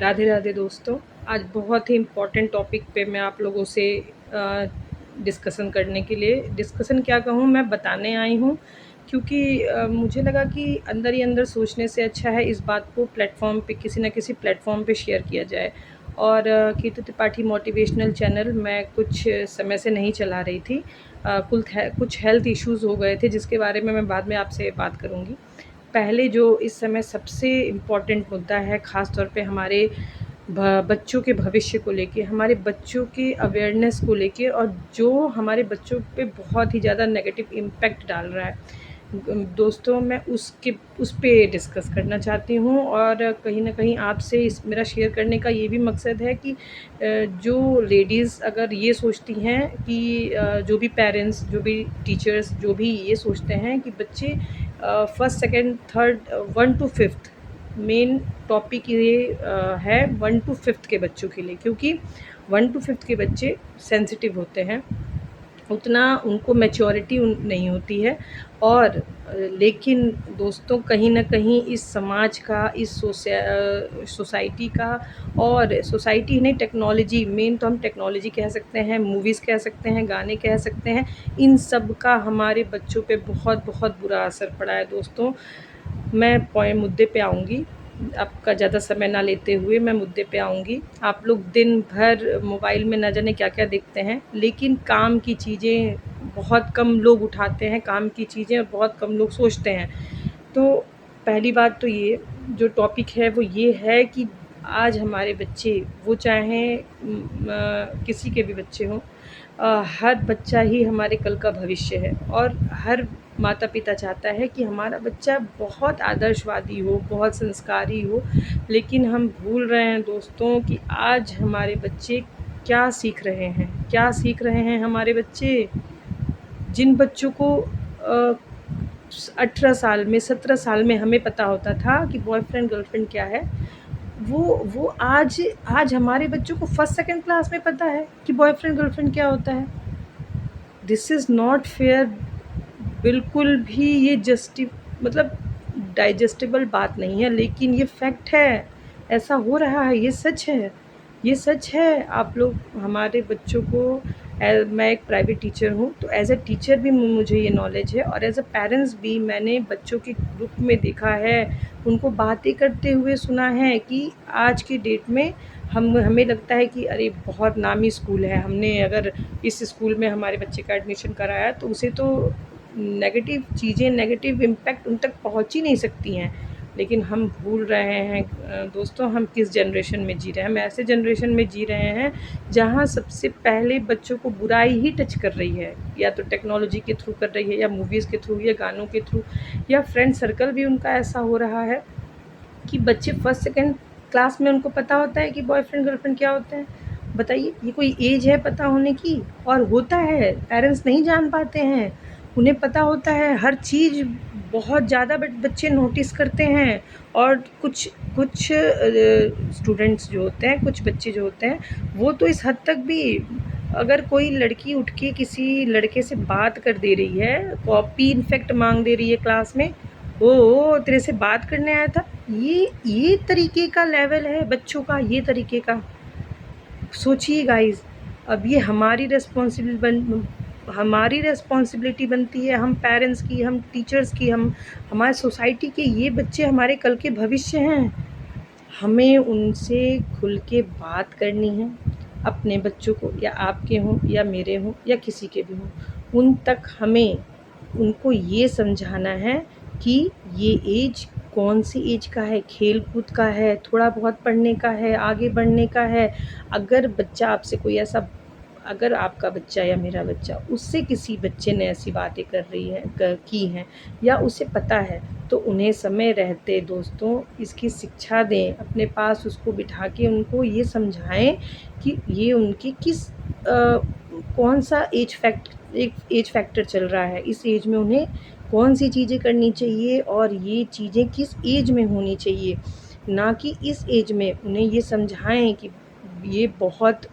राधे राधे दोस्तों। आज बहुत ही इम्पोर्टेंट टॉपिक पे मैं आप लोगों से डिस्कशन करने के लिए डिस्कशन क्या कहूँ, मैं बताने आई हूँ। क्योंकि मुझे लगा कि अंदर ही अंदर सोचने से अच्छा है इस बात को प्लेटफॉर्म पे किसी न किसी प्लेटफॉर्म पे शेयर किया जाए। और कीर्ति त्रिपाठी मोटिवेशनल चैनल मैं कुछ समय से नहीं चला रही थी। कुछ हेल्थ इश्यूज़ हो गए थे जिसके बारे में मैं बाद में आपसे बात करूँगी। पहले जो इस समय सबसे इम्पोर्टेंट मुद्दा है, ख़ास तौर पे हमारे बच्चों के भविष्य को लेके, हमारे बच्चों के अवेयरनेस को लेके, और जो हमारे बच्चों पे बहुत ही ज़्यादा नेगेटिव इम्पैक्ट डाल रहा है दोस्तों, मैं उस पे डिस्कस करना चाहती हूँ। और कहीं न कहीं आपसे इस मेरा शेयर करने का ये भी मकसद है कि जो लेडीज़ अगर ये सोचती हैं कि जो भी पेरेंट्स, जो भी टीचर्स, जो भी ये सोचते हैं कि बच्चे first, second, third, 1 to 5th main topic ये है 1 टू 5th के बच्चों के लिए। क्योंकि 1 टू 5th के बच्चे सेंसिटिव होते हैं, उतना उनको मैच्योरिटी नहीं होती है। और लेकिन दोस्तों, कहीं न कहीं इस समाज का, इस सोसाइटी का, और सोसाइटी नहीं, टेक्नोलॉजी, मेन तो हम टेक्नोलॉजी कह सकते हैं, मूवीज़ कह सकते हैं, गाने कह सकते हैं, इन सब का हमारे बच्चों पे बहुत बहुत बुरा असर पड़ा है दोस्तों। मैं मुद्दे पे आऊँगी। आपका ज़्यादा समय ना लेते हुए मैं मुद्दे पे आऊँगी। आप लोग दिन भर मोबाइल में ना जाने क्या-क्या देखते हैं, लेकिन काम की चीज़ें बहुत कम लोग उठाते हैं, काम की चीज़ें और बहुत कम लोग सोचते हैं। तो पहली बात तो ये जो टॉपिक है वो ये है कि आज हमारे बच्चे, वो चाहें किसी के भी बच्चे हों, हर बच्चा ही हमारे कल का भविष्य है। और हर माता-पिता चाहता है कि हमारा बच्चा बहुत आदर्शवादी हो, बहुत संस्कारी हो। लेकिन हम भूल रहे हैं दोस्तों कि आज हमारे बच्चे क्या सीख रहे हैं, क्या सीख रहे हैं हमारे बच्चे। जिन बच्चों को 18 साल में, 17 साल में हमें पता होता था कि बॉयफ्रेंड गर्लफ्रेंड क्या है, वो आज आज हमारे बच्चों को फर्स्ट सेकंड क्लास में पता है कि बॉयफ्रेंड गर्लफ्रेंड क्या होता है। This is not fair. बिल्कुल भी ये मतलब डाइजेस्टेबल बात नहीं है, लेकिन ये फैक्ट है। ऐसा हो रहा है, ये सच है, ये सच है। आप लोग हमारे बच्चों को मैं एक प्राइवेट टीचर हूँ, तो एज़ अ टीचर भी मुझे ये नॉलेज है, और एज़ अ पेरेंट्स भी मैंने बच्चों के ग्रुप में देखा है, उनको बातें करते हुए सुना है कि आज की डेट में हमें लगता है कि अरे बहुत नामी स्कूल है, हमने अगर इस स्कूल में हमारे बच्चे का एडमिशन कराया तो उसे तो नेगेटिव चीज़ें, नेगेटिव इम्पैक्ट उन तक पहुँच ही नहीं सकती हैं। लेकिन हम भूल रहे हैं दोस्तों, हम किस जनरेशन में जी रहे हैं। हम ऐसे जनरेशन में जी रहे हैं जहाँ सबसे पहले बच्चों को बुराई ही टच कर रही है, या तो टेक्नोलॉजी के थ्रू कर रही है, या मूवीज़ के थ्रू, या गानों के थ्रू, या फ्रेंड सर्कल भी उनका ऐसा हो रहा है कि बच्चे फर्स्ट सेकंड क्लास में उनको पता होता है कि बॉयफ्रेंड गर्लफ्रेंड क्या होते हैं। बताइए, ये कोई एज है पता होने की? और होता है, पेरेंट्स नहीं जान पाते हैं, उन्हें पता होता है हर चीज़, बहुत ज़्यादा बच्चे नोटिस करते हैं। और कुछ कुछ स्टूडेंट्स जो होते हैं, कुछ बच्चे जो होते हैं, वो तो इस हद तक भी, अगर कोई लड़की उठ के किसी लड़के से बात कर दे रही है, कॉपी इनफैक्ट मांग दे रही है क्लास में, ओ तेरे से बात करने आया था, ये तरीके का लेवल है बच्चों का, ये तरीके का। सोचिए गाइस, अब ये हमारी रिस्पॉन्सिबिलिटी बनती है, हम पेरेंट्स की, हम टीचर्स की, हम हमारे सोसाइटी के। ये बच्चे हमारे कल के भविष्य हैं, हमें उनसे खुल के बात करनी है। अपने बच्चों को, या आपके हों या मेरे हों या किसी के भी हों, उन तक हमें उनको ये समझाना है कि ये एज कौन सी एज का है, खेल कूद का है, थोड़ा बहुत पढ़ने का है, आगे बढ़ने का है। अगर बच्चा आपसे कोई ऐसा, अगर आपका बच्चा या मेरा बच्चा उससे किसी बच्चे ने ऐसी बातें कर रही है की हैं, या उसे पता है, तो उन्हें समय रहते दोस्तों इसकी शिक्षा दें, अपने पास उसको बिठा के उनको ये समझाएं कि ये उनकी कौन सा एज फैक्टर चल रहा है, इस एज में उन्हें कौन सी चीज़ें करनी चाहिए, और ये चीज़ें किस एज में होनी चाहिए। ना कि इस एज में उन्हें ये समझाएं कि ये बहुत,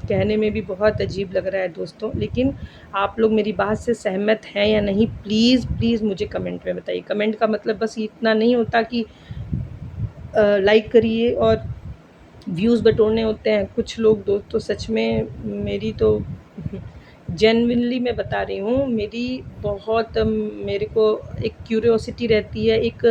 कहने में भी बहुत अजीब लग रहा है दोस्तों, लेकिन आप लोग मेरी बात से सहमत हैं या नहीं, प्लीज़ प्लीज़ मुझे कमेंट में बताइए। कमेंट का मतलब बस इतना नहीं होता कि लाइक करिए और व्यूज़ बटोरने होते हैं। कुछ लोग दोस्तों सच में मेरी तो जेन्युइनली मैं बता रही हूँ, मेरी बहुत मेरे को एक क्यूरियोसिटी रहती है, एक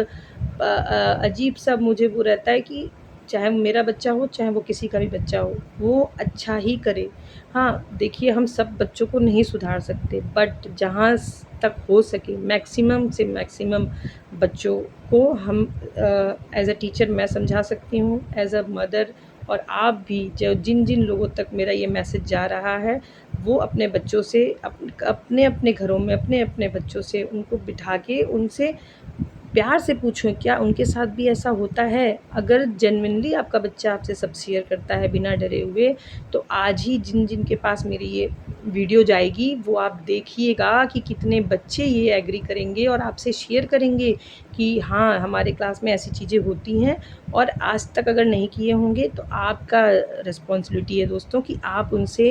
अजीब-सा मुझे वो रहता है कि चाहे वो मेरा बच्चा हो, चाहे वो किसी का भी बच्चा हो, वो अच्छा ही करे। हाँ, देखिए हम सब बच्चों को नहीं सुधार सकते, बट जहाँ तक हो सके मैक्सिमम से मैक्सिमम बच्चों को हम एज़ अ टीचर मैं समझा सकती हूँ, एज़ अ मदर, और आप भी जो जिन-जिन लोगों तक मेरा ये मैसेज जा रहा है, वो अपने बच्चों से अपने-अपने घरों में अपने-अपने बच्चों से उनको बिठा के उनसे प्यार से पूछो क्या उनके साथ भी ऐसा होता है? अगर जेन्युइनली आपका बच्चा आपसे सब शेयर करता है बिना डरे हुए, तो आज ही जिन-जिन के पास मेरी ये वीडियो जाएगी, वो आप देखिएगा कि कितने बच्चे ये एग्री करेंगे और आपसे शेयर करेंगे कि हाँ, हमारे क्लास में ऐसी चीज़ें होती हैं। और आज तक अगर नहीं किए होंगे, तो आपका रिस्पॉन्सिबिलिटी है दोस्तों कि आप उनसे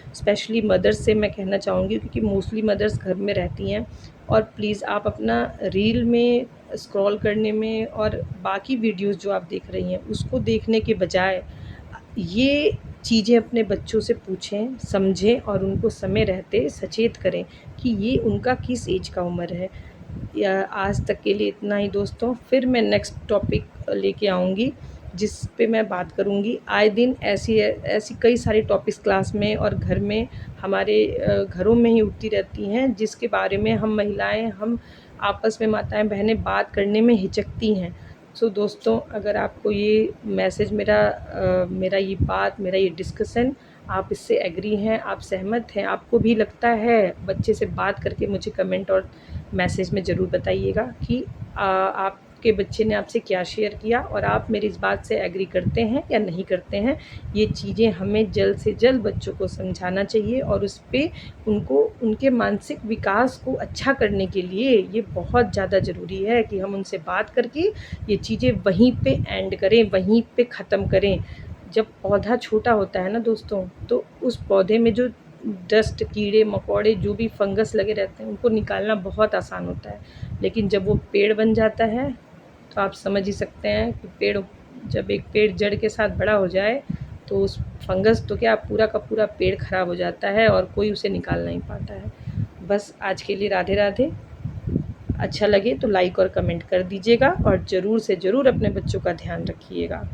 स्पेशली मदर्स से मैं कहना चाहूँगी, क्योंकि मोस्टली मदर्स घर में रहती हैं, और प्लीज़ आप अपना रील में स्क्रॉल करने में और बाकी वीडियोज़ जो आप देख रही हैं, उसको देखने के बजाय ये चीज़ें अपने बच्चों से पूछें, समझें और उनको समय रहते सचेत करें कि ये उनका किस ऐज का उम्र है। या आज तक के लिए इतना ही दोस्तों, फिर मैं नेक्स्ट टॉपिक लेके आऊँगी, जिस पे मैं बात करूँगी। आए दिन ऐसी ऐसी कई सारी टॉपिक्स क्लास में और घर में हमारे घरों में ही उठती रहती हैं, जिसके बारे में हम महिलाएँ, हम आपस में माताएँ-बहनें बात करने में हिचकती हैं। सो दोस्तों, अगर आपको ये मैसेज मेरा ये बात, मेरा ये डिस्कशन, आप इससे एग्री हैं, आप सहमत हैं, आपको भी लगता है, बच्चे से बात करके मुझे कमेंट और मैसेज में ज़रूर बताइएगा कि आपके बच्चे ने आपसे क्या शेयर किया और आप मेरी इस बात से एग्री करते हैं या नहीं करते हैं। ये चीज़ें हमें जल्द से जल्द बच्चों को समझाना चाहिए, और उस पे उनको उनके मानसिक विकास को अच्छा करने के लिए ये बहुत ज़्यादा ज़रूरी है कि हम उनसे बात करके ये चीज़ें वहीं पे एंड करें, वहीं पे ख़त्म करें। जब पौधा छोटा होता है ना दोस्तों, तो उस पौधे में जो डस्ट, कीड़े-मकोड़े, जो भी फंगस लगे रहते हैं, उनको निकालना बहुत आसान होता है। लेकिन जब वो पेड़ बन जाता है, तो आप समझ ही सकते हैं कि जब एक पेड़ जड़ के साथ बड़ा हो जाए, तो उस फंगस तो क्या, पूरा का पूरा पेड़ खराब हो जाता है और कोई उसे निकाल नहीं पाता है। बस आज के लिए राधे-राधे। अच्छा लगे तो लाइक और कमेंट कर दीजिएगा, और ज़रूर से ज़रूर अपने बच्चों का ध्यान रखिएगा।